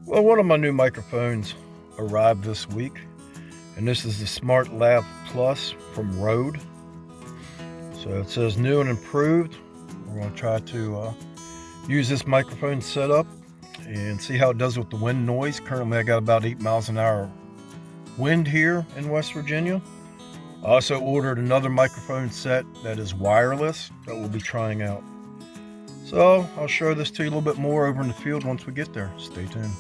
Well, one of my new microphones arrived this week, and this is the SmartLav Plus from Rode. So it says new and improved. We're going to try to use this microphone setup and see how it does with the wind noise. Currently I got about 8 miles an hour wind here in West Virginia. I also ordered another microphone set that is wireless that we'll be trying out. So I'll show this to you a little bit more over in the field once we get there. Stay tuned.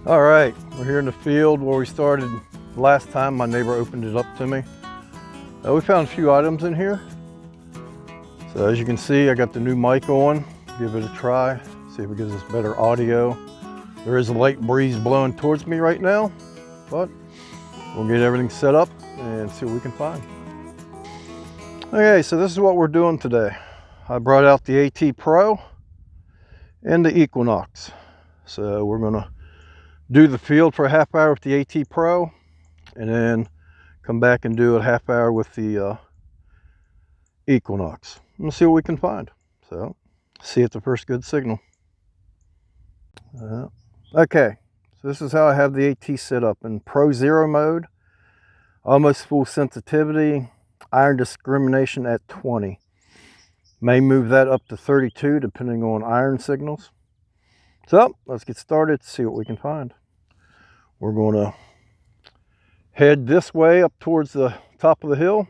All right, we're here in the field where we started last time. My neighbor opened it up to me. We found a few items in here. So as you can see, I got the new mic on. Give it a try, see if it gives us better audio. There is a light breeze blowing towards me right now, but we'll get everything set up and see what we can find. Okay, so this is what we're doing today. I brought out the AT Pro and the Equinox. So we're gonna do the field for a half hour with the AT Pro and then come back and do a half hour with the Equinox. We'll see what we can find. So see if the first good signal. Okay, so this is how I have the AT set up in Pro Zero mode, almost full sensitivity, iron discrimination at 20. May move that up to 32 depending on iron signals. So let's get started, see what we can find. We're going to head this way up towards the top of the hill,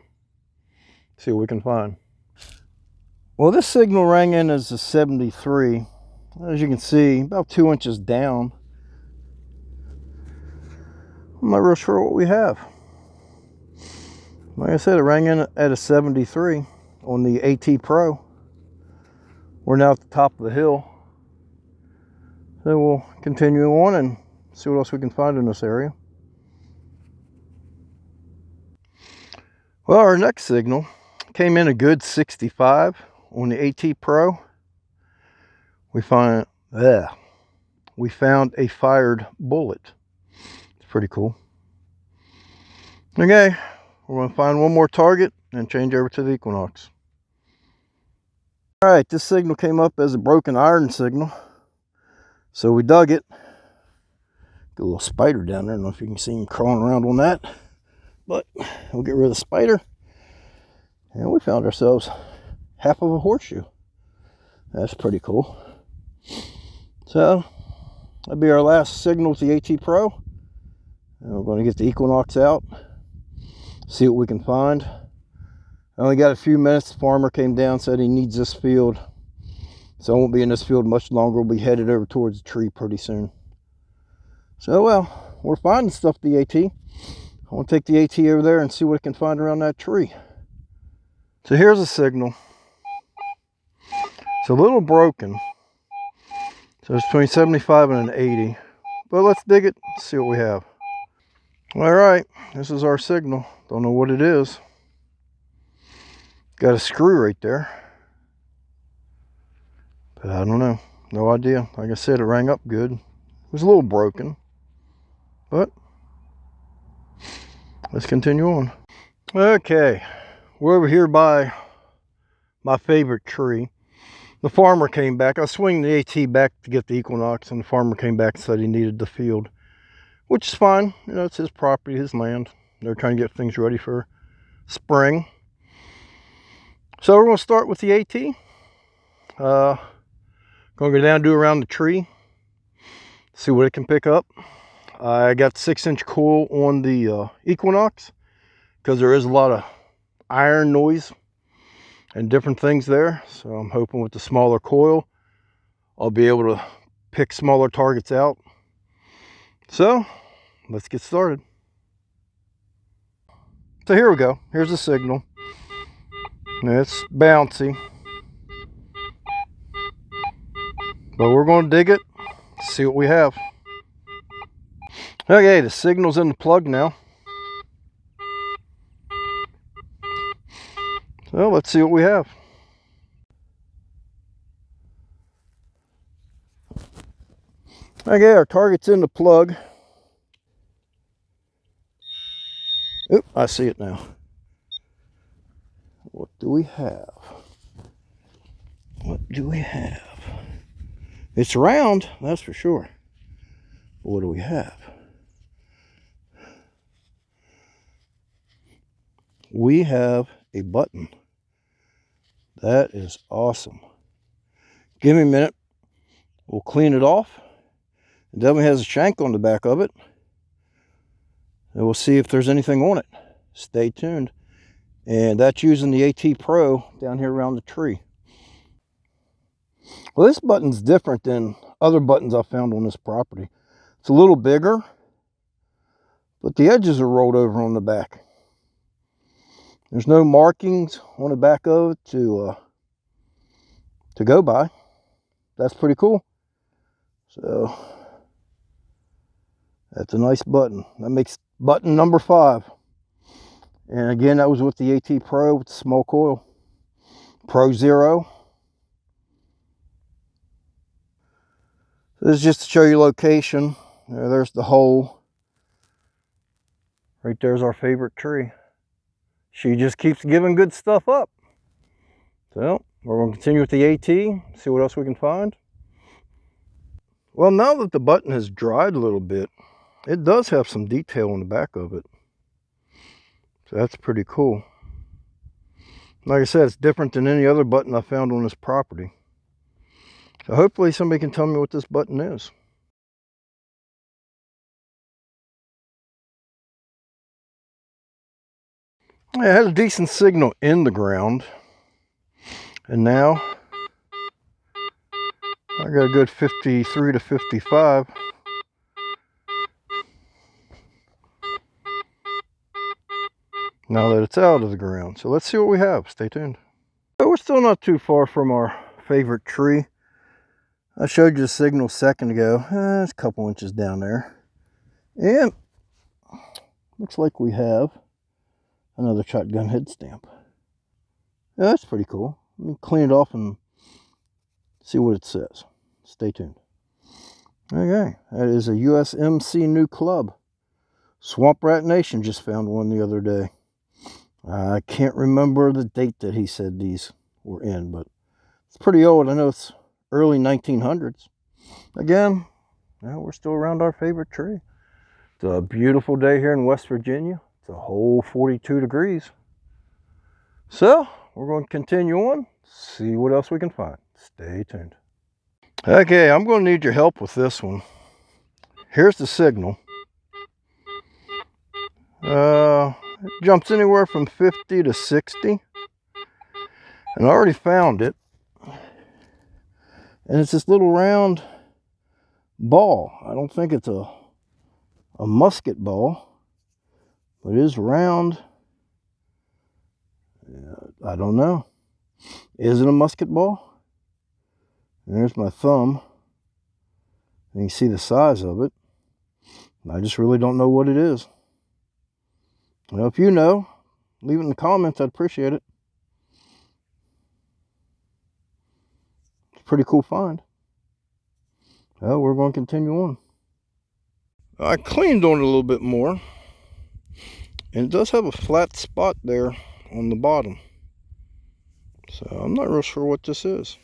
see what we can find. Well, this signal rang in as a 73. As you can see, about 2 inches down. I'm not real sure what we have. Like I said, it rang in at a 73 on the AT Pro. We're now at the top of the hill. So we'll continue on and see what else we can find in this area. Well, our next signal came in a good 65 on the AT Pro. We found a fired bullet. It's pretty cool. Okay, we're going to find one more target and change over to the Equinox. All right, this signal came up as a broken iron signal. So we dug it. Got a little spider down there. I don't know if you can see him crawling around on that. But we'll get rid of the spider. And we found ourselves half of a horseshoe. That's pretty cool. So that'll be our last signal with the AT Pro. And we're going to get the Equinox out. See what we can find. I only got a few minutes. The farmer came down, said he needs this field. So I won't be in this field much longer. We'll be headed over towards the tree pretty soon. So, well, we're finding stuff with the AT. I want to take the AT over there and see what I can find around that tree. So here's a signal. It's a little broken. So it's between 75 and an 80. But let's dig it, see what we have. All right, this is our signal. Don't know what it is. Got a screw right there. But I don't know, no idea. Like I said, it rang up good. It was a little broken, but let's continue on. Okay, we're over here by my favorite tree. The farmer came back. I was swinging the AT back to get the Equinox, and the farmer came back and said he needed the field, which is fine. You know, it's his property, his land. They're trying to get things ready for spring. So we're going to start with the AT. Going to go down and do around the tree, see what it can pick up. I got 6-inch coil on the Equinox because there is a lot of iron noise and different things there. So I'm hoping with the smaller coil, I'll be able to pick smaller targets out. So let's get started. So here we go. Here's the signal. Now it's bouncy. But we're going to dig it, see what we have. Okay, the signal's in the plug now. So let's see what we have. Okay, our target's in the plug. Oop, I see it now. What do we have? What do we have? It's round, that's for sure. But what do we have? We have a button. That is awesome. Give me a minute. We'll clean it off. It definitely has a shank on the back of it. And we'll see if there's anything on it. Stay tuned. And that's using the AT Pro down here around the tree. Well, this button's different than other buttons I found on this property. It's a little bigger, but the edges are rolled over on the back. There's no markings on the back of it to go by. That's pretty cool. So that's a nice button. That makes button number 5. And again, that was with the AT Pro with the small coil. Pro 0. This is just to show you location. There's the hole. Right there's our favorite tree. She just keeps giving good stuff up. So we're going to continue with the AT, see what else we can find. Well, now that the button has dried a little bit, it does have some detail on the back of it. So that's pretty cool. Like I said, it's different than any other button I found on this property. So hopefully somebody can tell me what this button is. It had a decent signal in the ground. And now I got a good 53 to 55. Now that it's out of the ground. So let's see what we have. Stay tuned. So we're still not too far from our favorite tree. I showed you the signal a second ago. It's a couple inches down there. And looks like we have another shotgun head stamp. Yeah, that's pretty cool. Let me clean it off and see what it says. Stay tuned. Okay, that is a USMC new club. Swamp Rat Nation just found one the other day. I can't remember the date that he said these were in, but it's pretty old. I know it's early 1900s. Again, we're still around our favorite tree. It's a beautiful day here in West Virginia. It's a whole 42 degrees. So we're going to continue on, see what else we can find. Stay tuned. Okay, I'm going to need your help with this one. Here's the signal. It jumps anywhere from 50 to 60. And I already found it. And it's this little round ball. I don't think it's a musket ball, but it is round. I don't know. Is it a musket ball? There's my thumb. And you see the size of it. I just really don't know what it is. Well, if you know, leave it in the comments. I'd appreciate it. It's a pretty cool find. Well, we're going to continue on. I cleaned on it a little bit more. And it does have a flat spot there on the bottom. So I'm not real sure what this is.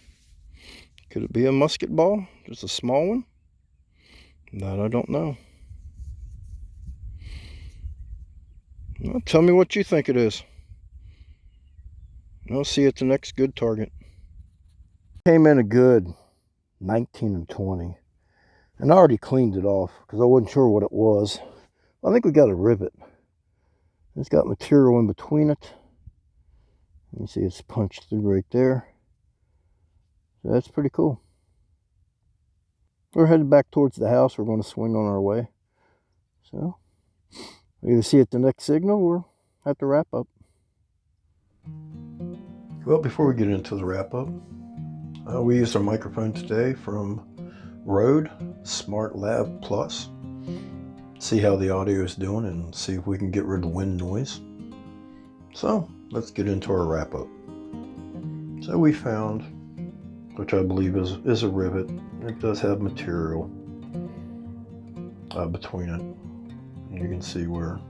Could it be a musket ball? Just a small one? That I don't know. Well, tell me what you think it is. I'll see you at the next good target. Came in a good 19 and 20. And I already cleaned it off because I wasn't sure what it was. I think we got a rivet. It's got material in between it. You see it's punched through right there. So that's pretty cool. We're headed back towards the house. We're going to swing on our way. So we'll either see you at the next signal or at the wrap up. Well, before we get into the wrap up, we used our microphone today from Rode SmartLav Plus. See how the audio is doing and see if we can get rid of the wind noise. So let's get into our wrap up. So we found, which I believe is a rivet. It does have material between it. You can see where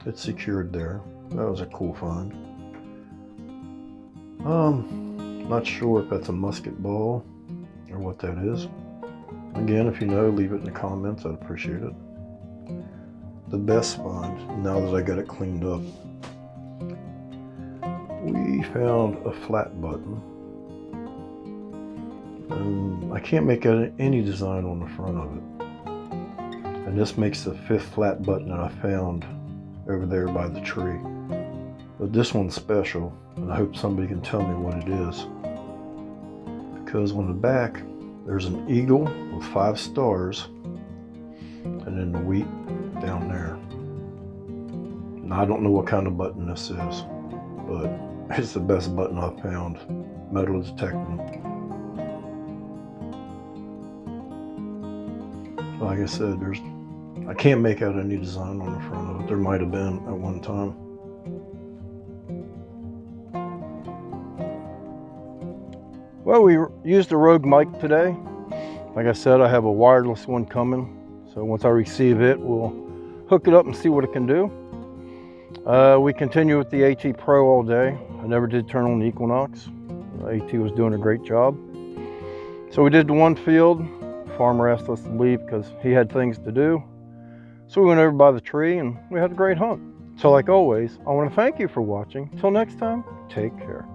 it's secured there. That was a cool find. Not sure if that's a musket ball or what that is. Again, if you know, leave it in the comments. I'd appreciate it. The best find, now that I got it cleaned up, we found a flat button. And I can't make out any design on the front of it. And this makes the 5th flat button that I found over there by the tree. But this one's special, and I hope somebody can tell me what it is. Because on the back, there's an eagle with 5 stars, and then the wheat down there. Now, I don't know what kind of button this is, but it's the best button I've found. Metal detecting. Like I said, I can't make out any design on the front of it. There might have been at one time. Well, we used a Rogue mic today. Like I said, I have a wireless one coming. So once I receive it, we'll hook it up and see what it can do. We continue with the AT Pro all day. I never did turn on the Equinox. AT was doing a great job. So we did the one field. Farmer asked us to leave because he had things to do. So we went over by the tree and we had a great hunt. So like always, I want to thank you for watching. Till next time, take care.